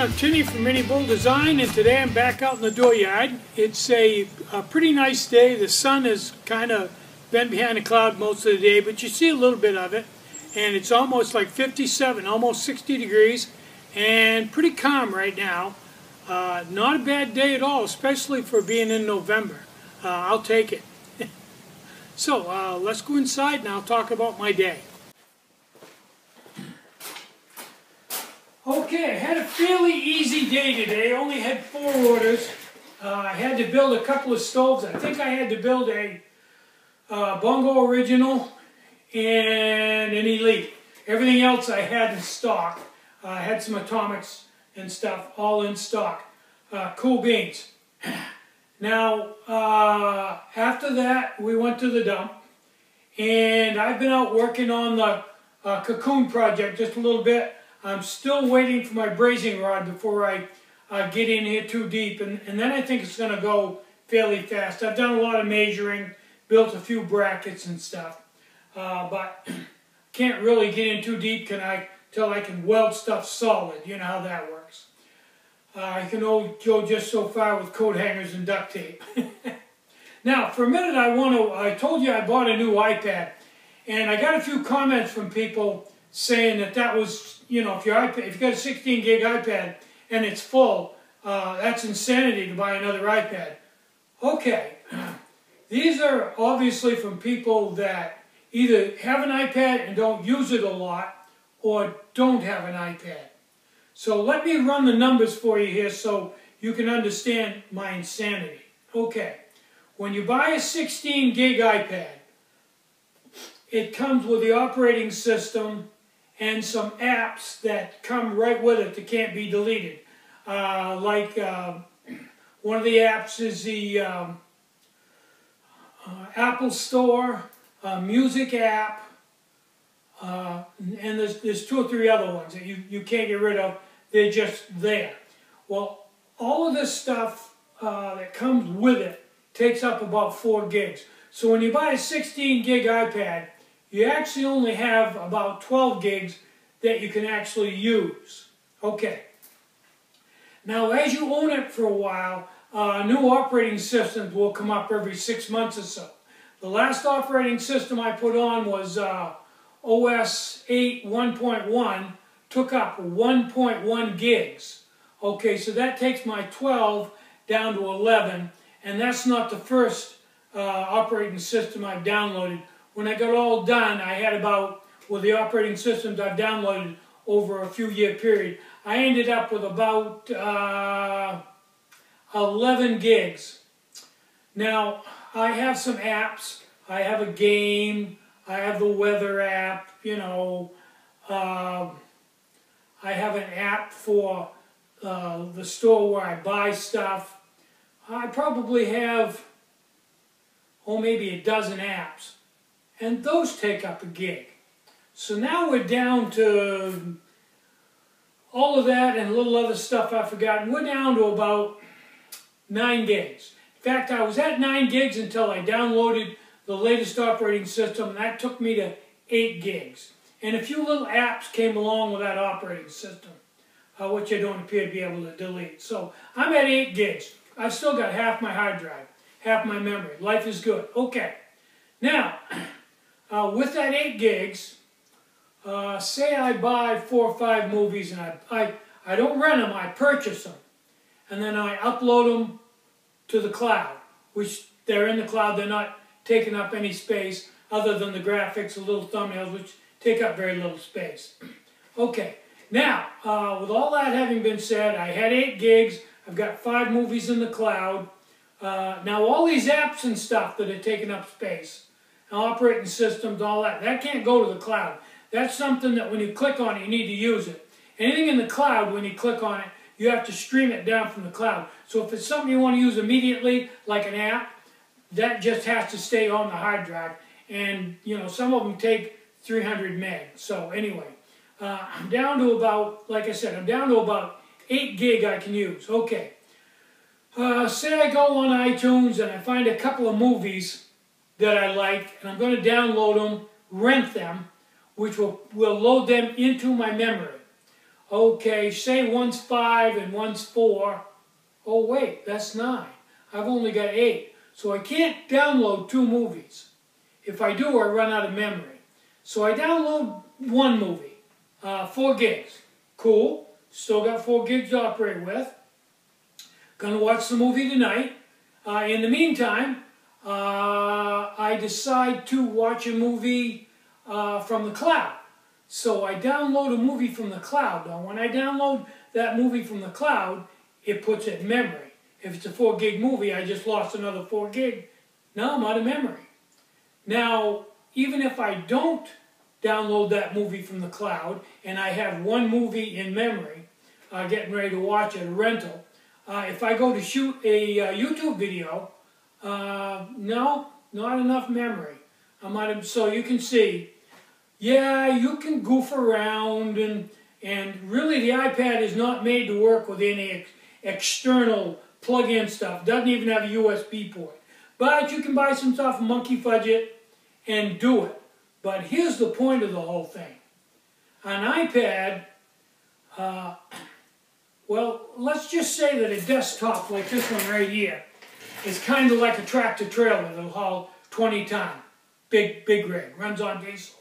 again, I'm Tinny from Mini Bull Design, and today I'm back out in the dooryard. It's a pretty nice day. The sun has kind of been behind a cloud most of the day, but you see a little bit of it. And it's almost like 57, almost 60 degrees, and pretty calm right now. Not a bad day at all, especially for being in November. I'll take it. So let's go inside and I'll talk about my day. Okay, I had a fairly easy day today. Only had 4 orders. I had to build a couple of stoves. I think I had to build a Bongo Original and an Elite. Everything else I had in stock. I had some Atomics and stuff all in stock. Cool beans. Now, after that, we went to the dump. And I've been out working on the cocoon project just a little bit. I'm still waiting for my brazing rod before I get in here too deep, and then I think it's going to go fairly fast. I've done a lot of measuring, built a few brackets and stuff, but can't really get in too deep till I can weld stuff solid. You know how that works. I can only go just so far with coat hangers and duct tape. Now, for a minute, I told you I bought a new iPad, and I got a few comments from people saying that was, you know, if you got a 16 gig iPad and it's full, that's insanity to buy another iPad. Okay, these are obviously from people that either have an iPad and don't use it a lot, or don't have an iPad. So let me run the numbers for you here so you can understand my insanity. Okay, when you buy a 16 gig iPad, it comes with the operating system and some apps that come right with it that can't be deleted. Like one of the apps is the Apple Store, Music app, and there's 2 or 3 other ones that you can't get rid of. They're just there. Well, all of this stuff that comes with it takes up about 4 gigs. So when you buy a 16 gig iPad, you actually only have about 12 gigs that you can actually use. Okay. Now, as you own it for a while, new operating systems will come up every 6 months or so. The last operating system I put on was OS 8 1.1, took up 1.1 gigs. Okay, so that takes my 12 down to 11, and that's not the first operating system I've downloaded. When I got all done, I had about, with the operating systems I've downloaded over a few year period, I ended up with about 11 gigs. Now, I have some apps. I have a game. I have the weather app, you know. I have an app for the store where I buy stuff. I probably have, maybe a dozen apps. And those take up a gig. So now we're down to all of that and a little other stuff I've forgotten. We're down to about 9 gigs. In fact, I was at 9 gigs until I downloaded the latest operating system, and that took me to 8 gigs. And a few little apps came along with that operating system, which I don't appear to be able to delete. So I'm at 8 gigs. I've still got half my hard drive, half my memory. Life is good. Okay. Now, with that 8 gigs, say I buy 4 or 5 movies, and I don't rent them, I purchase them. And then I upload them to the cloud, which they're in the cloud. They're not taking up any space other than the graphics, the little thumbnails, which take up very little space. Okay, now, with all that having been said, I had 8 gigs. I've got 5 movies in the cloud. Now, all these apps and stuff that are taking up space, operating systems, all that can't go to the cloud. That's something that when you click on it, you need to use it. Anything in the cloud, when you click on it, you have to stream it down from the cloud. So if it's something you want to use immediately, like an app, that just has to stay on the hard drive. And, you know, some of them take 300 meg. So anyway, I'm down to about, like I said, I'm down to about 8 gig I can use. Okay. Say I go on iTunes and I find a couple of movies that I like, and I'm going to download them, rent them, which will load them into my memory. Okay, say one's 5 and one's 4. Oh wait, that's 9. I've only got 8. So I can't download 2 movies. If I do, I run out of memory. So I download 1 movie, 4 gigs. Cool, still got 4 gigs to operate with. Gonna watch the movie tonight. In the meantime, I decide to watch a movie from the cloud. So I download a movie from the cloud. Now when I download that movie from the cloud, it puts it in memory. If it's a 4 gig movie, I just lost another 4 gig. Now I'm out of memory. Now, even if I don't download that movie from the cloud and I have 1 movie in memory, getting ready to watch at a rental, if I go to shoot a YouTube video, no, not enough memory. So you can see, yeah, you can goof around, and really the iPad is not made to work with any external plug-in stuff. Doesn't even have a USB port. But you can buy some stuff, monkey fudge it, and do it. But here's the point of the whole thing. An iPad, well, let's just say that a desktop like this one right here is kind of like a tractor trailer that'll haul 20 ton. Big rig, runs on diesel.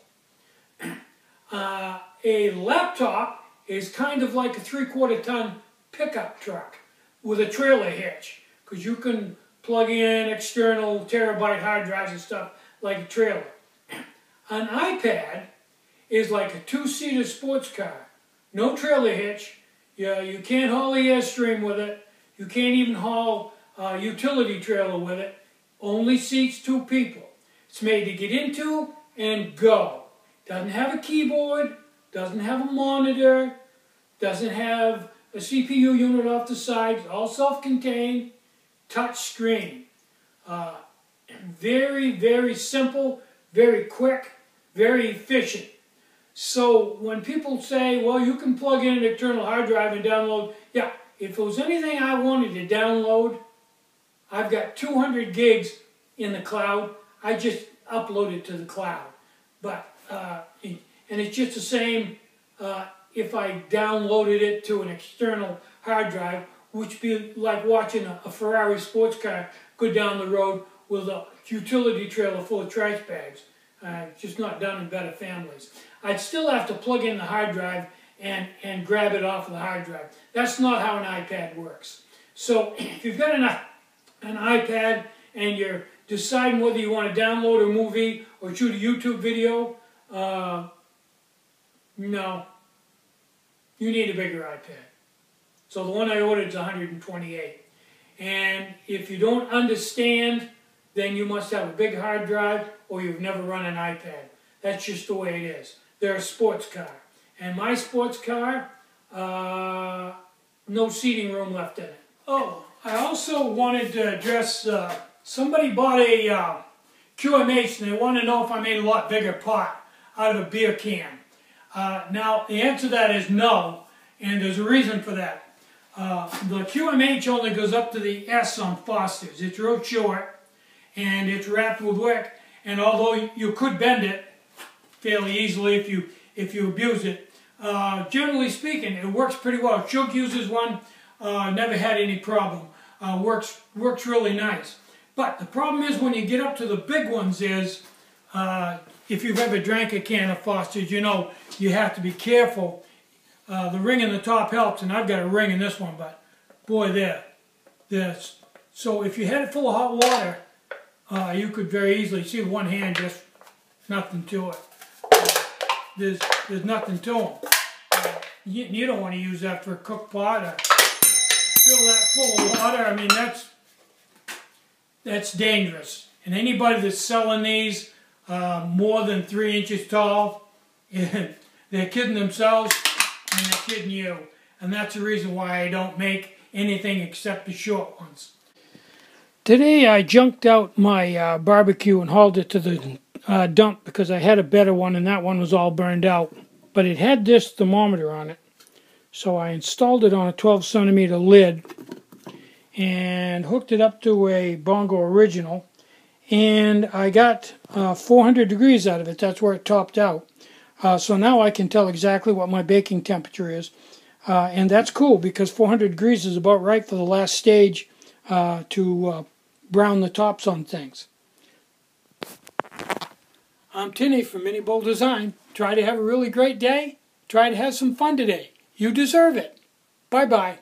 A laptop is kind of like a 3/4 ton pickup truck with a trailer hitch, because you can plug in external terabyte hard drives and stuff like a trailer. An iPad is like a 2-seater sports car. No trailer hitch. You can't haul the Airstream with it. You can't even haul a utility trailer with it. Only seats 2 people. It's made to get into and go. Doesn't have a keyboard. Doesn't have a monitor. Doesn't have a CPU unit off the sides. All self-contained. Touch screen. Very, very simple. Very quick. Very efficient. So when people say, well, you can plug in an external hard drive and download, yeah, if it was anything I wanted to download, I've got 200 gigs in the cloud. I just upload it to the cloud. But, and it's just the same if I downloaded it to an external hard drive, which would be like watching a Ferrari sports car go down the road with a utility trailer full of trash bags. Just not done in better families. I'd still have to plug in the hard drive and grab it off of the hard drive. That's not how an iPad works. So if you've got an iPad and you're deciding whether you want to download a movie or shoot a YouTube video, no. You need a bigger iPad. So the one I ordered is 128. And if you don't understand, then you must have a big hard drive or you've never run an iPad. That's just the way it is. They're a sports car. And my sports car, no seating room left in it. Oh, I also wanted to address, somebody bought a QMH and they want to know if I made a lot bigger pot out of a beer can. Now, the answer to that is no, and there's a reason for that. The QMH only goes up to the S on Foster's. It's real short, and it's wrapped with wick, and although you could bend it fairly easily if you abuse it, generally speaking, it works pretty well. Chunk uses one, never had any problem. Works really nice. But the problem is when you get up to the big ones is, if you've ever drank a can of Foster's, you know you have to be careful. The ring in the top helps, and I've got a ring in this one, but boy, this. So if you had it full of hot water, you could very easily see one hand, just nothing to it. There's nothing to them. You don't want to use that for a cooked pot or fill that full of water. I mean, that's dangerous. And anybody that's selling these more than 3 inches tall, they're kidding themselves and they're kidding you. And that's the reason why I don't make anything except the short ones. Today I junked out my barbecue and hauled it to the dump because I had a better one and that one was all burned out. But it had this thermometer on it. So I installed it on a 12-centimeter lid and hooked it up to a Bongo Original. And I got 400 degrees out of it. That's where it topped out. So now I can tell exactly what my baking temperature is. And that's cool because 400 degrees is about right for the last stage to brown the tops on things. I'm Tinny from Mini Bowl Design. Try to have a really great day. Try to have some fun today. You deserve it. Bye-bye.